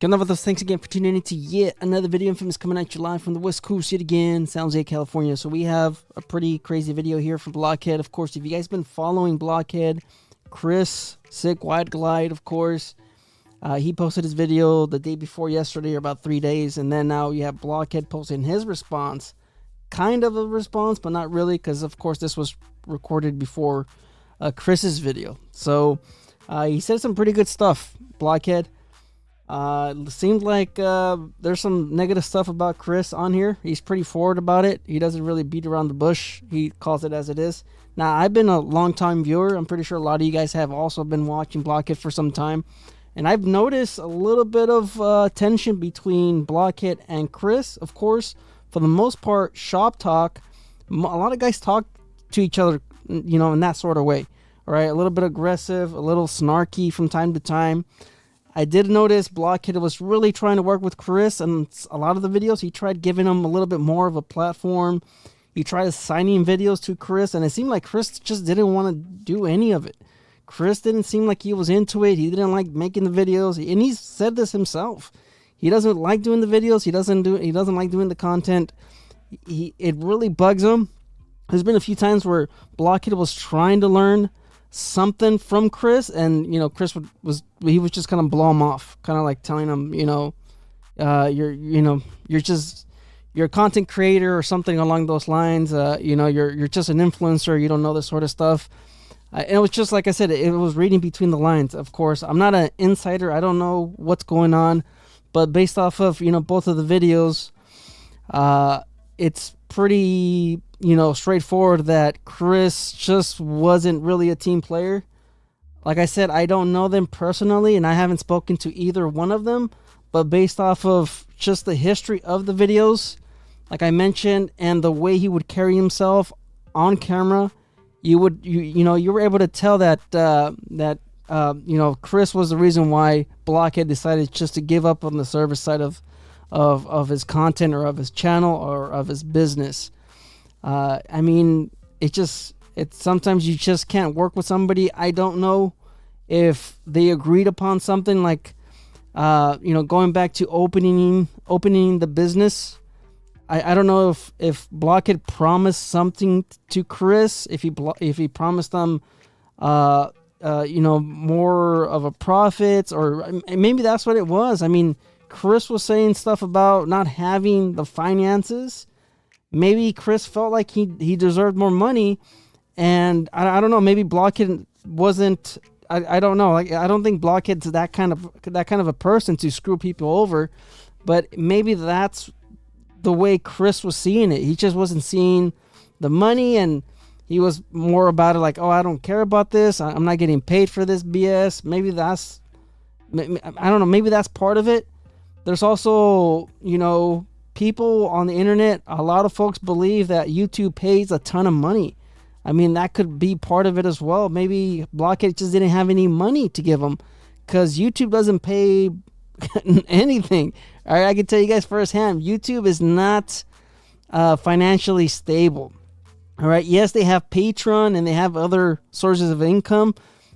Good enough with us. Thanks again for tuning in to yet another video. Infamous coming at you live from the West Coast yet again, San Jose, California. So we have a pretty crazy video here from Blockhead. Of course, if you guys been following Blockhead, Chris, Sick Wide Glide, of course, he posted his video the day before yesterday, or about 3 days, and then now you have Blockhead posting his response. Kind of a response, but not really, because of course this was recorded before Chris's video. So he said some pretty good stuff, Blockhead. Seemed like there's some negative stuff about Chris on here. He's pretty forward about it. He doesn't really beat around the bush. He calls it as it is. Now, I've been a long-time viewer. I'm pretty sure a lot of you guys have also been watching Blockhead for some time. And I've noticed a little bit of tension between Blockhead and Chris. Of course, for the most part, shop talk. A lot of guys talk to each other, you know, in that sort of way. All right, a little bit aggressive, a little snarky from time to time. I did notice Blockhead was really trying to work with Chris, and a lot of the videos he tried giving him a little bit more of a platform. He tried assigning videos to Chris, and it seemed like Chris just didn't want to do any of it. Chris didn't seem like he was into it. He didn't like making the videos, and he said this himself. He doesn't like doing the videos. He doesn't like doing the content. It really bugs him. There's been a few times where Blockhead was trying to learn something from Chris, and you know, Chris was just kind of blow him off, kind of like telling him, you're a content creator or something along those lines. You're just an influencer. You don't know this sort of stuff. And it was just like I said, it was reading between the lines. Of course, I'm not an insider. I don't know what's going on, but based off of both of the videos, it's pretty straightforward that Chris just wasn't really a team player. Like I said, I don't know them personally, and I haven't spoken to either one of them, but based off of just the history of the videos, like I mentioned, and the way he would carry himself on camera, you were able to tell that Chris was the reason why Blockhead decided just to give up on the service side of his content, or of his channel, or of his business. I mean, it's sometimes you just can't work with somebody. I don't know if they agreed upon something like, going back to opening the business. I don't know if Blockhead promised something to Chris, if he promised them, more of a profit, or maybe that's what it was. I mean, Chris was saying stuff about not having the finances. Maybe Chris felt like he deserved more money, and I don't know. Maybe Blockhead wasn't. I don't know. Like, I don't think Blockhead's that kind of a person to screw people over, but maybe that's the way Chris was seeing it. He just wasn't seeing the money, and he was more about it like, oh, I don't care about this. I'm not getting paid for this BS. Maybe that's. I don't know. Maybe that's part of it. There's also, people on the internet, a lot of folks believe that YouTube pays a ton of money. I mean, that could be part of it as well. Maybe Blockhead just didn't have any money to give them, because YouTube doesn't pay anything. All right, I can tell you guys firsthand, YouTube is not financially stable. All right, yes, they have Patreon and they have other sources of income.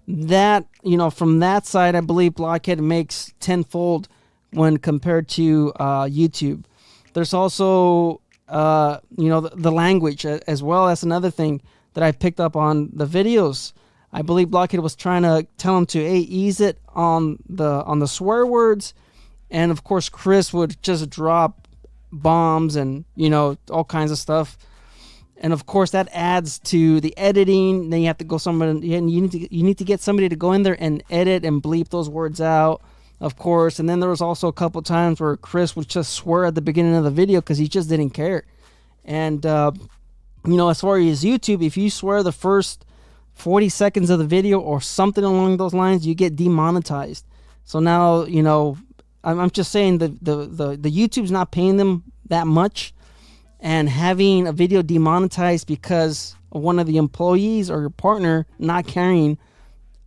That, from that side, I believe Blockhead makes tenfold when compared to YouTube. There's also, the language as well. That's another thing that I picked up on the videos. I believe Blockhead was trying to tell him to ease it on the swear words, and of course Chris would just drop bombs and all kinds of stuff. And of course that adds to the editing. Then you have to go somebody, and you need to get somebody to go in there and edit and bleep those words out. Of course, and then there was also a couple times where Chris would just swear at the beginning of the video because he just didn't care. And, as far as YouTube, if you swear the first 40 seconds of the video or something along those lines, you get demonetized. So now, I'm just saying the YouTube's not paying them that much, and having a video demonetized because of one of the employees or your partner not caring,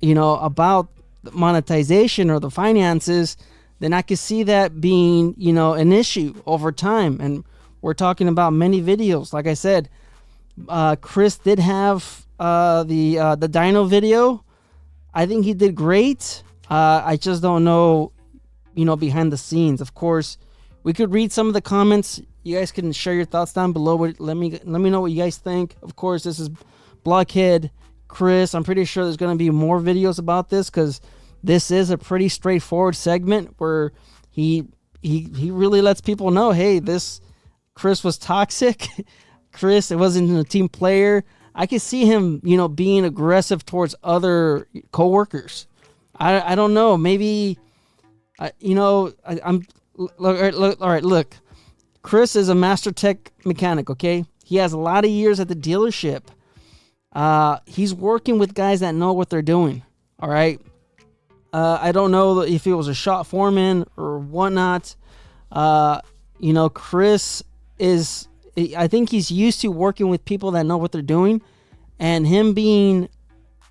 about monetization or the finances, then I could see that being an issue over time. And we're talking about many videos. Like I said, Chris did have the dyno video. I think he did great. I just don't know behind the scenes. Of course, we could read some of the comments. You guys can share your thoughts down below. Let me know what you guys think. Of course, this is Blockhead Chris. I'm pretty sure there's going to be more videos about this, because this is a pretty straightforward segment where he really lets people know, hey, this Chris was toxic. Chris, it wasn't a team player. I could see him, being aggressive towards other coworkers. I don't know. Maybe, I'm look. All right, look. Chris is a master tech mechanic. Okay, he has a lot of years at the dealership. He's working with guys that know what they're doing. All right. I don't know if he was a shop foreman or whatnot. Chris is, I think he's used to working with people that know what they're doing. And him being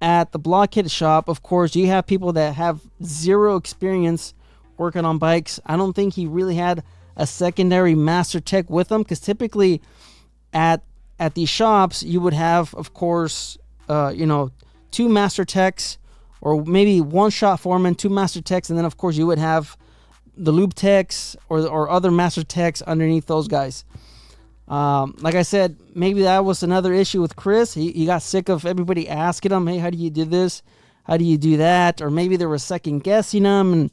at the Blockhead shop, of course, you have people that have zero experience working on bikes. I don't think he really had a secondary master tech with him, because typically at these shops, you would have, of course, 2 master techs, or maybe 1 shop foreman, 2 master techs, and then, of course, you would have the lube techs or other master techs underneath those guys. Like I said, maybe that was another issue with Chris. He got sick of everybody asking him, hey, how do you do this? How do you do that? Or maybe they were second guessing him, and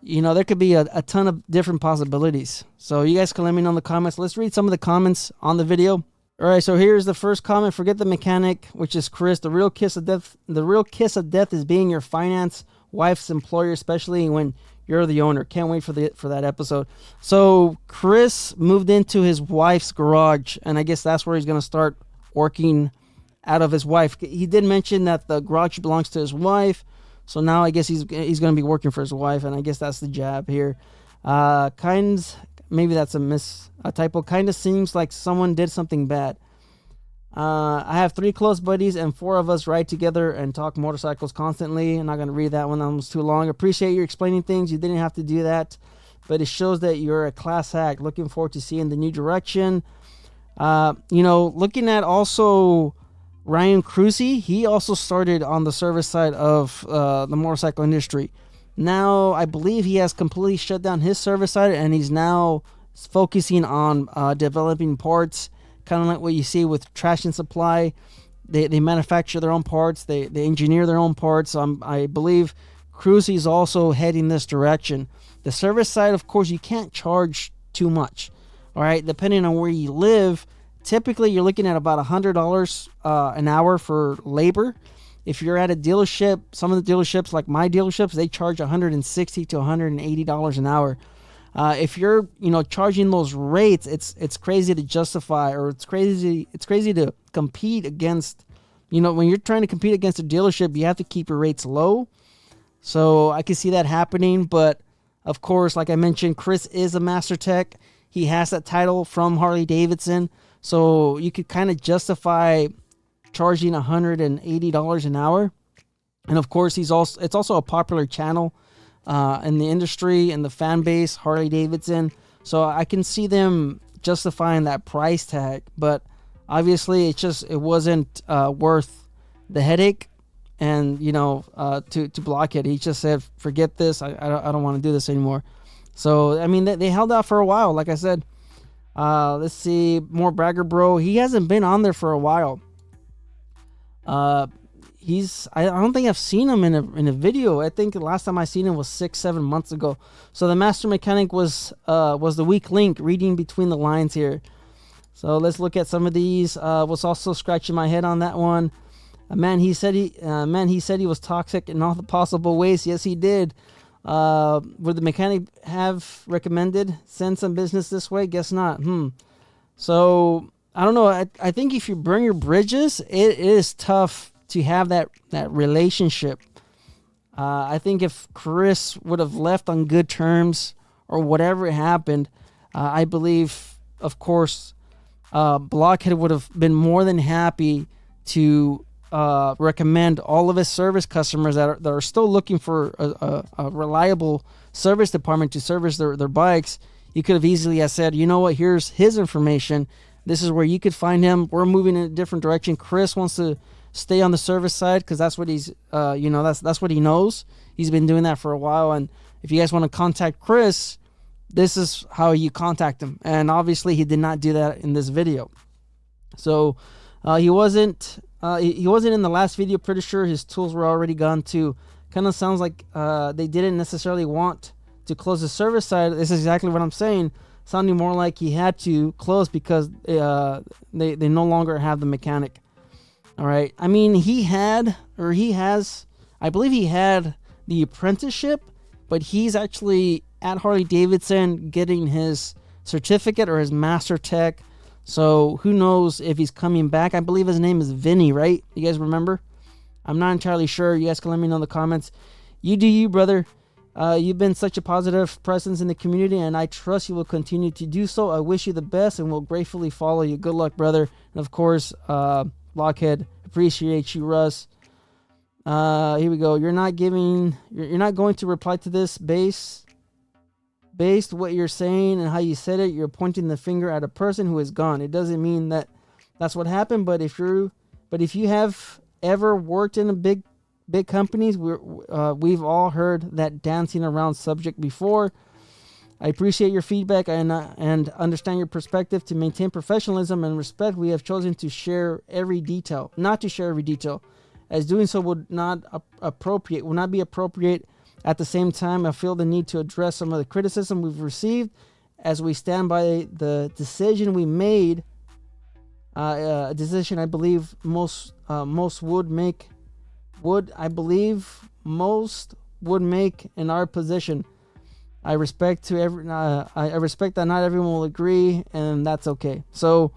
there could be a ton of different possibilities. So you guys can let me know in the comments. Let's read some of the comments on the video. All right, so here's the first comment. Forget the mechanic, which is Chris. The real kiss of death. The real kiss of death is being your finance wife's employer, especially when you're the owner. Can't wait for that episode. So Chris moved into his wife's garage, and I guess that's where he's gonna start working out of his wife. He did mention that the garage belongs to his wife, so now I guess he's gonna be working for his wife, and I guess that's the jab here. Maybe that's a typo. Kind of seems like someone did something bad. I have 3 close buddies, and 4 of us ride together and talk motorcycles constantly. I'm not going to read that one. That was too long. Appreciate you explaining things. You didn't have to do that, but it shows that you're a class act. Looking forward to seeing the new direction. Looking at also Ryan Cruzy, he also started on the service side of the motorcycle industry. Now, I believe he has completely shut down his service side, and he's now focusing on developing parts, kind of like what you see with Trash and Supply. They manufacture their own parts. They engineer their own parts. I believe Cruzy is also heading this direction. The service side, of course, you can't charge too much. All right, depending on where you live, typically you're looking at about $100 an hour for labor. If you're at a dealership, some of the dealerships, like my dealerships, they charge $160 to $180 an hour. If you're, charging those rates, it's crazy to justify, or it's crazy to compete against. When you're trying to compete against a dealership, you have to keep your rates low. So I can see that happening, but of course, like I mentioned, Chris is a master tech. He has that title from Harley-Davidson, so you could kind of justify charging $180 an hour. And of course, it's also a popular channel in the industry and the fan base, Harley-Davidson. So I can see them justifying that price tag, but obviously it wasn't worth the headache. And to Blockhead, he just said, forget this. I don't want to do this anymore. So I mean, they held out for a while. Like I said, let's see, more Bragger Bro. He hasn't been on there for a while. I don't think I've seen him in a video. I think the last time I seen him was 6-7 months ago. So the master mechanic was the weak link, reading between the lines here. So let's look at some of these. Was also scratching my head on that one. He said he was toxic in all the possible ways. Yes, he did. Would the mechanic have recommended send some business this way? Guess not. So I don't know. I think if you burn your bridges, it is tough to have that relationship. I think if Chris would have left on good terms or whatever happened, I believe, of course, Blockhead would have been more than happy to recommend all of his service customers that are still looking for a reliable service department to service their bikes. You could have easily said, you know what, here's his information. This is where you could find him. We're moving in a different direction. Chris wants to stay on the service side because that's what he's, that's what he knows. He's been doing that for a while, and if you guys want to contact Chris, this is how you contact him. And obviously he did not do that in this video. So he wasn't in the last video. Pretty sure his tools were already gone too. Kind of sounds like they didn't necessarily want to close the service side. This is exactly what I'm saying. Sounding more like he had to close because they no longer have the mechanic. All right. I mean, he has, I believe he had the apprenticeship, but he's actually at Harley-Davidson getting his certificate or his master tech. So who knows if he's coming back. I believe his name is Vinny, right? You guys remember? I'm not entirely sure. You guys can let me know in the comments. You do you, brother. You've been such a positive presence in the community, and I trust you will continue to do so. I wish you the best and will gratefully follow you. Good luck, brother. And of course, Blockhead, appreciate you, Russ. Here we go. You're not going to reply to this based what you're saying and how you said it. You're pointing the finger at a person who is gone. It doesn't mean that that's what happened, but if you have ever worked in a big companies, we've all heard that dancing around subject before. I appreciate your feedback and understand your perspective. To maintain professionalism and respect, we have chosen to share every detail, not to share every detail, as doing so would not be appropriate. At the same time, I feel the need to address some of the criticism we've received as we stand by the decision we made. A decision I believe most would make in our position. I respect that not everyone will agree, and that's okay. So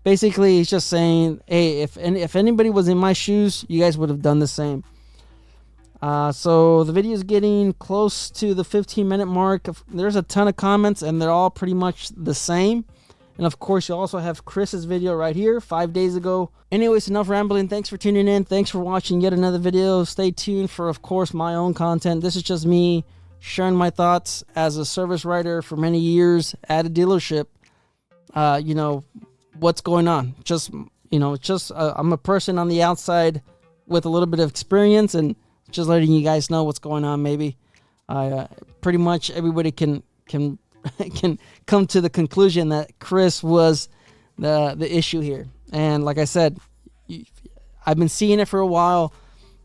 basically, he's just saying, hey, if anybody was in my shoes, you guys would have done the same. So the video is getting close to the 15-minute mark. There's a ton of comments, and they're all pretty much the same. And of course, you also have Chris's video right here 5 days ago. Anyways, enough rambling. Thanks for tuning in. Thanks for watching yet another video. Stay tuned for, of course, my own content. This is just me sharing my thoughts as a service writer for many years at a dealership. What's going on. I'm a person on the outside with a little bit of experience and just letting you guys know what's going on. Maybe pretty much everybody can come to the conclusion that Chris was the issue here. And like I said, I've been seeing it for a while,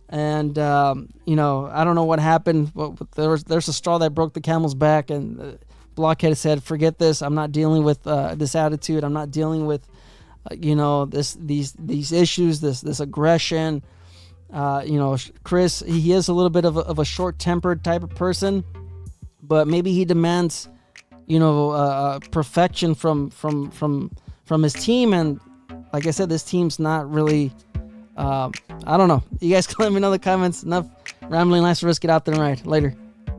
and I don't know what happened, but there's a straw that broke the camel's back, and Blockhead said, forget this. I'm not dealing with this attitude. I'm not dealing with these issues, this aggression. Chris, he is a little bit of a short-tempered type of person, but maybe he demands perfection from his team, and like I said, this team's not really I don't know. You guys can let me know in the comments. Enough rambling. Let's get out there and ride. Later.